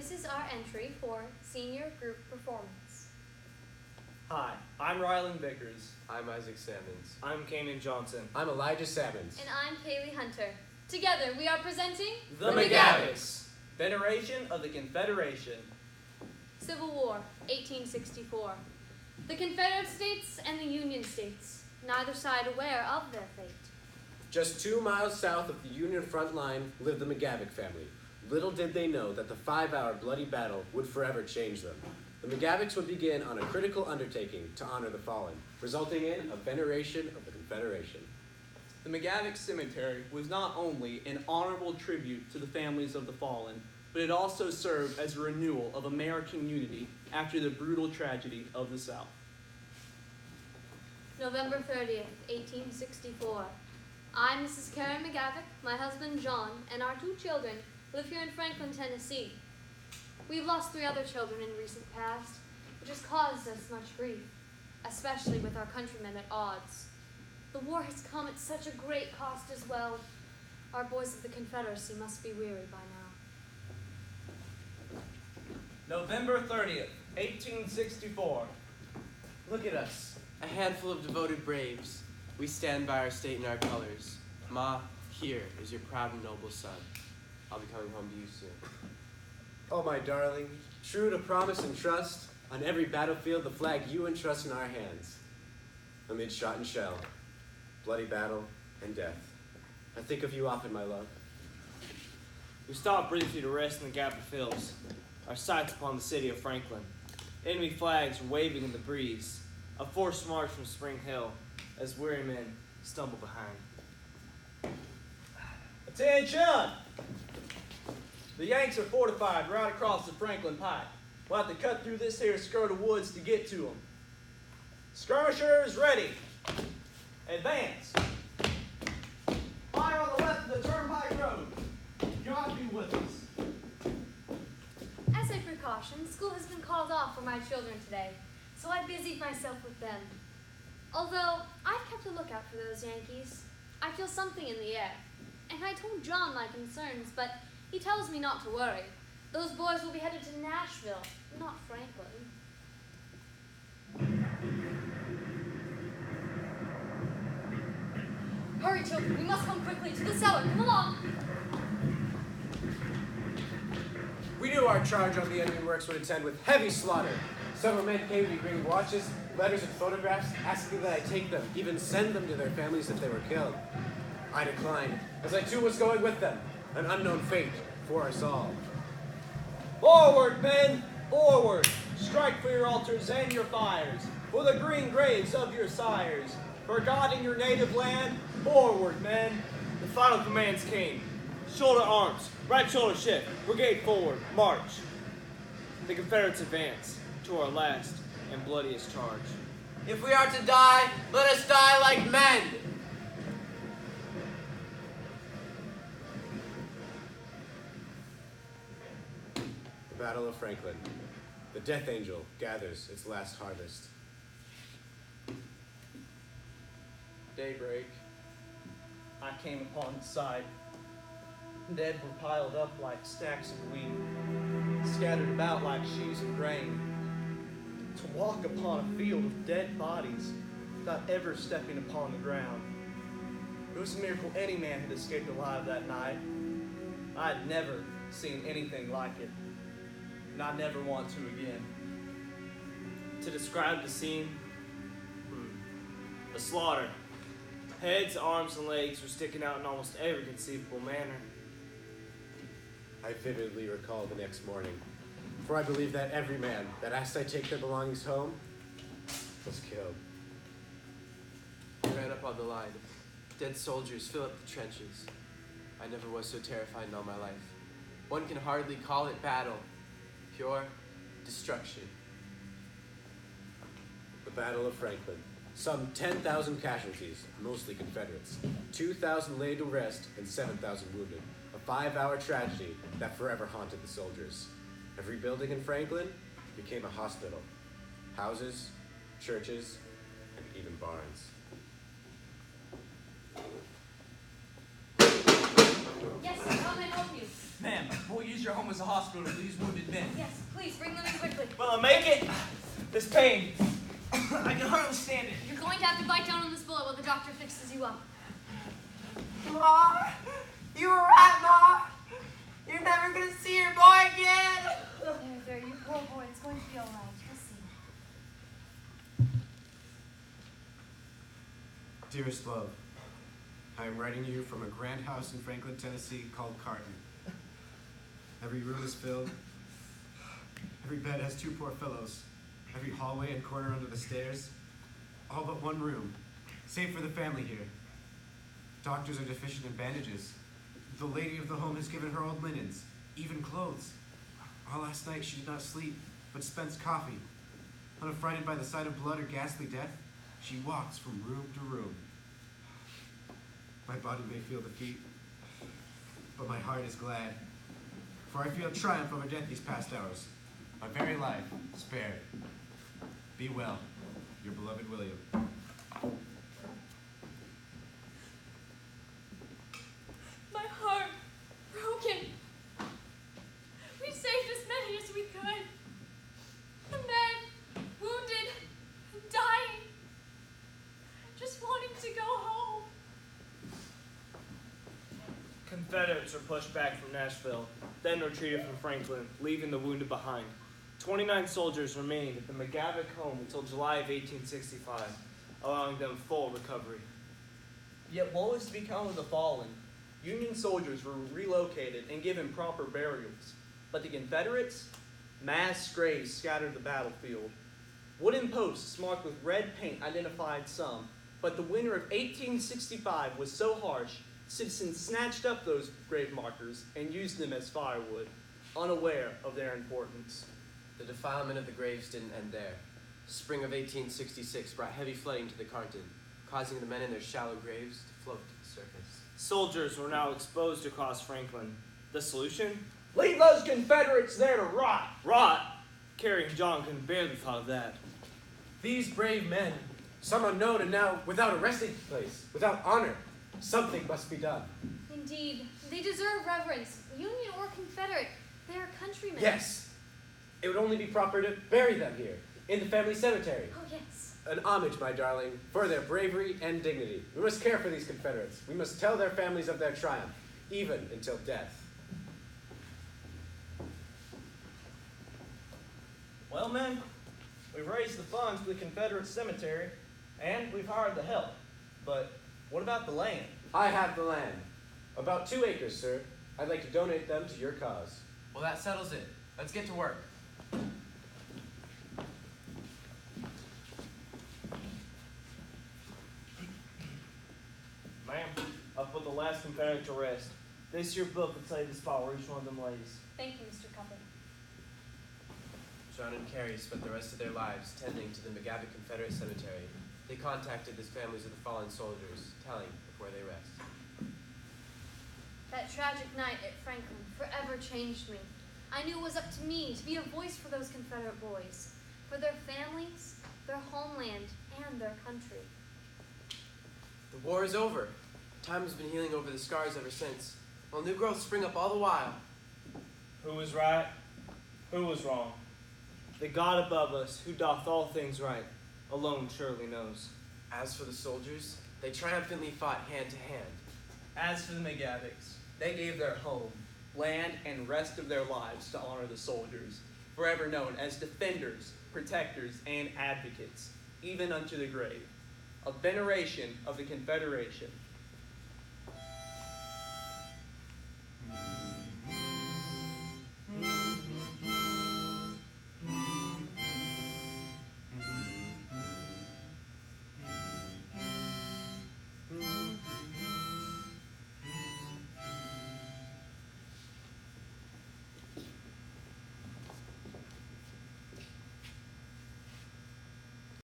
This is our entry for Senior Group Performance. Hi, I'm Rylan Vickers. I'm Isaac Sammons. I'm Kanan Johnson. I'm Elijah Sammons. And I'm Kaylee Hunter. Together we are presenting The McGavocks. Veneration of the Confederation. Civil War, 1864. The Confederate States and the Union States, neither side aware of their fate. Just 2 miles south of the Union front line lived the McGavock family. Little did they know that the 5-hour bloody battle would forever change them. The McGavocks would begin on a critical undertaking to honor the fallen, resulting in a veneration of the Confederation. The McGavocks Cemetery was not only an honorable tribute to the families of the fallen, but it also served as a renewal of American unity after the brutal tragedy of the South. November 30th, 1864. I, Mrs. Karen McGavock, my husband John, and our 2 children live here in Franklin, Tennessee. We've lost 3 other children in recent past, which has caused us much grief, especially with our countrymen at odds. The war has come at such a great cost as well. Our boys of the Confederacy must be weary by now. November 30th, 1864. Look at us, a handful of devoted braves. We stand by our state and our colors. Ma, here is your proud and noble son. I'll be coming home to you soon. Oh, my darling, true to promise and trust, on every battlefield the flag you entrust in our hands. Amid shot and shell, bloody battle, and death, I think of you often, my love. We stopped briefly to rest in the Gap of Hills, our sights upon the city of Franklin. Enemy flags were waving in the breeze, a forced march from Spring Hill, as weary men stumble behind. Attention! The Yanks are fortified right across the Franklin Pike. We'll have to cut through this here skirt of woods to get to them. Skirmishers ready. Advance. Fire on the left of the Turnpike Road. God be with us. As a precaution, school has been called off for my children today, so I busied myself with them. Although I've kept a lookout for those Yankees, I feel something in the air. And I told John my concerns, but he tells me not to worry. Those boys will be headed to Nashville, not Franklin. Hurry, children, we must come quickly to the cellar. Come along. We knew our charge on the enemy works would attend with heavy slaughter. Several men came to me bringing watches, letters, and photographs, asking that I take them, even send them to their families if they were killed. I declined, as I too was going with them, an unknown fate for us all. Forward, men! Forward! Strike for your altars and your fires, for the green graves of your sires. For God in your native land, forward, men! The final commands came. Shoulder arms, right shoulder shift, brigade forward, march. The Confederates advance to our last and bloodiest charge. If we are to die, let us die like men! The Battle of Franklin. The Death Angel gathers its last harvest. Daybreak. I came upon the site. Dead were piled up like stacks of wheat, scattered about like sheaves of grain. To walk upon a field of dead bodies without ever stepping upon the ground. It was a miracle any man had escaped alive that night. I had never seen anything like it, and I never want to again. To describe the scene, a slaughter. Heads, arms, and legs were sticking out in almost every conceivable manner. I vividly recall the next morning, for I believe that every man that asked I take their belongings home was killed. We ran up on the line. Dead soldiers fill up the trenches. I never was so terrified in all my life. One can hardly call it battle. Pure destruction. The Battle of Franklin. Some 10,000 casualties, mostly Confederates. 2,000 laid to rest and 7,000 wounded. A 5-hour tragedy that forever haunted the soldiers. Every building in Franklin became a hospital. Houses, churches, and even barns. Yes, sir. How may I help you? Ma'am, we'll use your home as a hospital for these wounded men. Yes, please, bring them in quickly. Will I make it? This pain. I can hardly stand it. You're going to have to bite down on this bullet while the doctor fixes you up. Ma, you were right, Ma. You're never gonna see your boy again. There, you poor boy. It's going to be all right. You'll see. Dearest love, I am writing you from a grand house in Franklin, Tennessee called Carton. Every room is filled. Every bed has two poor pillows. Every hallway and corner under the stairs. All but one room, save for the family here. Doctors are deficient in bandages. The lady of the home has given her old linens, even clothes. All last night she did not sleep, but spent coffee. Unaffrighted by the sight of blood or ghastly death, she walks from room to room. My body may feel defeat, but my heart is glad, for I feel triumph over death these past hours. My very life spared. Be well, your beloved William. My heart broken. We saved as many as we could. The men wounded, dying, just wanting to go home. Confederates were pushed back from Nashville, then retreated from Franklin, leaving the wounded behind. 29 soldiers remained at the McGavocks home until July of 1865, allowing them full recovery. Yet what was to become of the fallen? Union soldiers were relocated and given proper burials, but the Confederates, mass graves scattered the battlefield. Wooden posts marked with red paint identified some, but the winter of 1865 was so harsh, citizens snatched up those grave markers and used them as firewood, unaware of their importance. The defilement of the graves didn't end there. Spring of 1866 brought heavy flooding to the Carton, causing the men in their shallow graves to float to the surface. Soldiers were now exposed across Franklin. The solution? Leave those Confederates there to rot! Rot! Carrie and John couldn't bear the thought of that. These brave men, some unknown and now without a resting place, without honor, something must be done. Indeed, they deserve reverence, Union or Confederate. They are countrymen. Yes, it would only be proper to bury them here, in the family cemetery. Oh, yes. An homage, my darling, for their bravery and dignity. We must care for these Confederates. We must tell their families of their triumph, even until death. Well, men, we've raised the funds for the Confederate cemetery, and we've hired the help. But what about the land? I have the land. About 2 acres, sir. I'd like to donate them to your cause. Well, that settles it. Let's get to work. Ma'am, I'll put the last Confederate to rest. This your book will tell you the spot where each one of them lays. Thank you, Mr. Cuppet. John and Carrie spent the rest of their lives tending to the McGavocks Confederate Cemetery. They contacted the families of the fallen soldiers, telling of where they rest. That tragic night at Franklin forever changed me. I knew it was up to me to be a voice for those Confederate boys, for their families, their homeland, and their country. The war is over. Time has been healing over the scars ever since, while new growths spring up all the while. Who was right? Who was wrong? The God above us, who doth all things right, alone surely knows. As for the soldiers, they triumphantly fought hand to hand. As for the McGavocks, they gave their home, land, and rest of their lives to honor the soldiers, forever known as defenders, protectors, and advocates, even unto the grave. A veneration of the Confederation.